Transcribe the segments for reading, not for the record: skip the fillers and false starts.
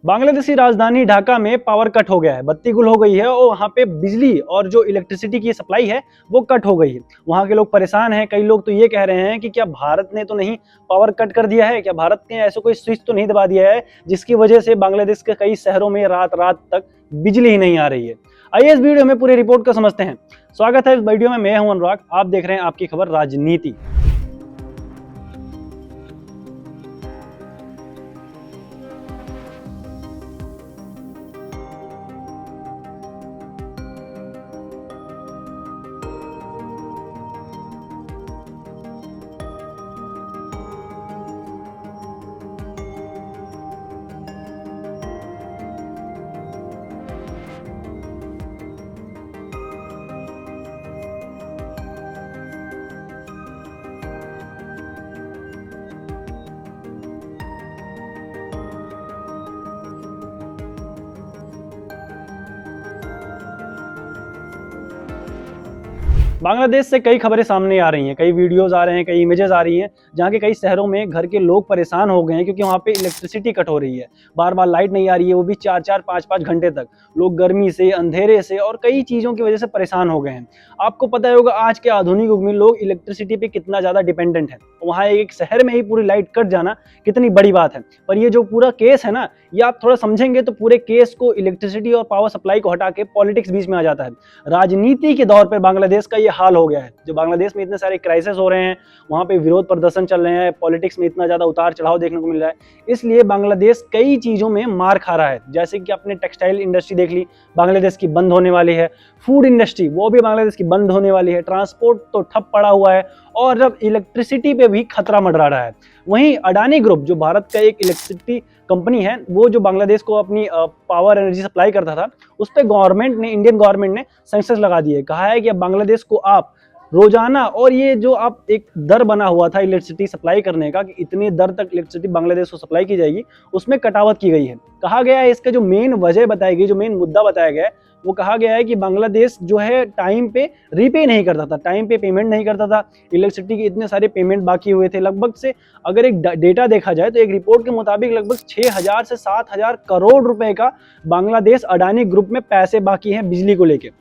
बांग्लादेश की राजधानी ढाका में पावर कट हो गया है, बत्ती गुल हो गई है और वहाँ पे बिजली और जो इलेक्ट्रिसिटी की सप्लाई है वो कट हो गई है। वहाँ के लोग परेशान हैं। कई लोग तो ये कह रहे हैं कि क्या भारत ने तो नहीं पावर कट कर दिया है, क्या भारत ने ऐसा कोई स्विच तो नहीं दबा दिया है जिसकी वजह से बांग्लादेश के कई शहरों में रात रात तक बिजली ही नहीं आ रही है। आइए इस वीडियो में पूरी रिपोर्ट को समझते हैं। स्वागत है इस वीडियो में, मैं हूं अनुराग, आप देख रहे हैं आपकी खबर राजनीति। बांग्लादेश से कई खबरें सामने आ रही हैं, कई वीडियोस आ रहे हैं, कई इमेजेस आ रही हैं जहाँ के कई शहरों में घर के लोग परेशान हो गए हैं क्योंकि वहाँ पे इलेक्ट्रिसिटी कट हो रही है। बार बार लाइट नहीं आ रही है, वो भी 4-4 5-5 घंटे तक। लोग गर्मी से, अंधेरे से और कई चीज़ों की वजह से परेशान हो गए हैं। आपको पता होगा आज के आधुनिक युग में लोग इलेक्ट्रिसिटी पे कितना ज़्यादा डिपेंडेंट है। वहाँ एक शहर में ही पूरी लाइट कट जाना कितनी बड़ी बात है। पर ये जो पूरा केस है ना, ये आप थोड़ा समझेंगे तो पूरे केस को इलेक्ट्रिसिटी और पावर सप्लाई को हटा के पॉलिटिक्स बीच में आ जाता है। राजनीति के दौर पर बांग्लादेश का ये हाल हो गया है। जो बांग्लादेश में इतने सारे क्राइसिस हो रहे हैं, वहाँ पे विरोध प्रदर्शन चल रहे हैं, पॉलिटिक्स में इतना ज़्यादा उतार चढ़ाव देखने को मिल रहा है, इसलिए बांग्लादेश कई चीज़ों में मार खा रहा है। जैसे कि आपने टेक्सटाइल इंडस्ट्री देख ली, बांग्लादेश की बंद होने वाली है। फूड इंडस्ट्री वो भी बांग्लादेश की बंद होने वाली है। ट्रांसपोर्ट तो ठप पड़ा हुआ है और अब इलेक्ट्रिसिटी पे भी खतरा मंडरा रहा है। वहीं अडानी ग्रुप जो भारत का एक इलेक्ट्रिसिटी कंपनी है, वो जो बांग्लादेश को अपनी पावर एनर्जी सप्लाई करता था, उस पर गवर्नमेंट ने, इंडियन गवर्नमेंट ने सैंक्शंस लगा दिए। कहा है कि अब बांग्लादेश को आप रोजाना, और ये जो आप एक दर बना हुआ था इलेक्ट्रिसिटी सप्लाई करने का कि इतनी दर तक इलेक्ट्रिसिटी बांग्लादेश को सप्लाई की जाएगी, उसमें कटावत की गई है। कहा गया है, इसका जो मेन वजह बताई गई, जो मेन मुद्दा बताया गया है, वो कहा गया है कि बांग्लादेश जो है टाइम पे रीपे नहीं करता था, टाइम पे पेमेंट नहीं करता था। इलेक्ट्रिसिटी के इतने सारे पेमेंट बाकी हुए थे। लगभग से अगर एक डेटा देखा जाए तो एक रिपोर्ट के मुताबिक लगभग 6,000 से 7,000 करोड़ रुपए का बांग्लादेश अडानी ग्रुप में पैसे बाकी हैं बिजली को लेके।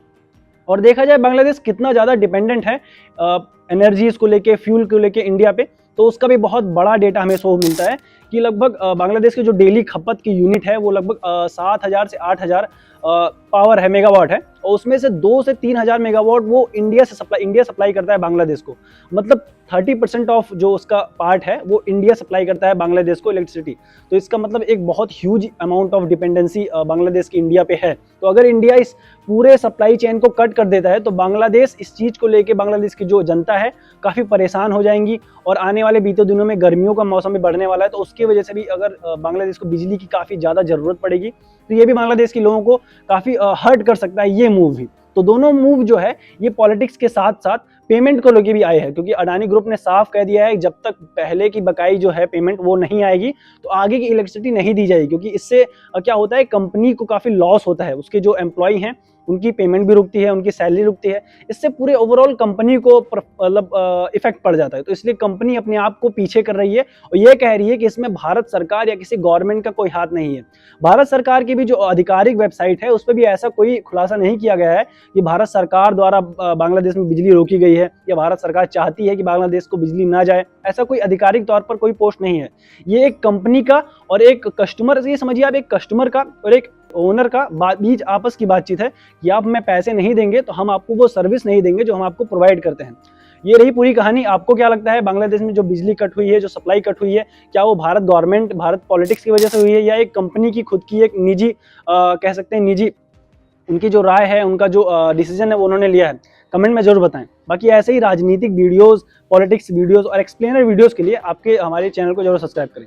और देखा जाए बांग्लादेश कितना ज़्यादा डिपेंडेंट है एनर्जीज को लेके, फ्यूल को लेके इंडिया पे, तो उसका भी बहुत बड़ा डेटा हमें शो मिलता है कि लगभग बांग्लादेश की जो डेली खपत की यूनिट है वो लगभग 7,000 से 8,000 पावर है, मेगावाट है, और उसमें से 2 से 3,000 मेगावाट वो इंडिया सप्लाई करता है बांग्लादेश को। मतलब 30% ऑफ जो उसका पार्ट है वो इंडिया सप्लाई करता है बांग्लादेश को इलेक्ट्रिसिटी। तो इसका मतलब एक बहुत huge amount of dependency Bangladesh की इंडिया पे है। तो अगर इंडिया इस पूरे सप्लाई चेन को कट कर देता है तो बांग्लादेश इस चीज़ को लेके, बांग्लादेश की जो जनता है काफ़ी परेशान हो जाएंगी। और आने वाले बीते दिनों में गर्मियों का मौसम भी बढ़ने वाला है, तो उसकी वजह से भी अगर बांग्लादेश को बिजली की काफ़ी ज़्यादा ज़रूरत पड़ेगी तो ये भी बांग्लादेश के लोगों को काफ़ी हर्ट कर सकता है ये मूव भी। तो दोनों मूव जो है ये पॉलिटिक्स के साथ साथ पेमेंट को लेके भी आए हैं, क्योंकि अडानी ग्रुप ने साफ कह दिया है जब तक पहले की बकाई जो है पेमेंट वो नहीं आएगी तो आगे की इलेक्ट्रिसिटी नहीं दी जाएगी। क्योंकि इससे क्या होता है, कंपनी को काफ़ी लॉस होता है, उसके जो एम्प्लॉय हैं उनकी पेमेंट भी रुकती है, उनकी सैलरी रुकती है। इससे पूरे ओवरऑल कंपनी को मतलब इफेक्ट पड़ जाता है। तो इसलिए कंपनी अपने आप को पीछे कर रही है और ये कह रही है कि इसमें भारत सरकार या किसी गवर्नमेंट का कोई हाथ नहीं है। भारत सरकार की भी जो आधिकारिक वेबसाइट है उस पर भी ऐसा कोई खुलासा नहीं किया गया है कि भारत सरकार द्वारा बांग्लादेश में बिजली रोकी गई है या भारत सरकार चाहती है कि बांग्लादेश को बिजली ना जाए। ऐसा कोई आधिकारिक तौर पर कोई पोस्ट नहीं है। ये एक कंपनी का और एक कस्टमर, ये समझिए आप, एक कस्टमर का और एक ओनर का बीच आपस की बातचीत है कि आप हमें पैसे नहीं देंगे तो हम आपको वो सर्विस नहीं देंगे जो हम आपको प्रोवाइड करते हैं। ये रही पूरी कहानी। आपको क्या लगता है, बांग्लादेश में जो बिजली कट हुई है, जो सप्लाई कट हुई है, क्या वो भारत गवर्नमेंट, भारत पॉलिटिक्स की वजह से हुई है या एक कंपनी की खुद की एक निजी कह सकते हैं निजी, उनकी जो राय है, उनका जो डिसीजन है वो उन्होंने लिया है? कमेंट में जरूर बताएं। बाकी ऐसे ही राजनीतिक वीडियोस, पॉलिटिक्स वीडियोस और एक्सप्लेनर वीडियोस के लिए आपके हमारे चैनल को जरूर सब्सक्राइब करें।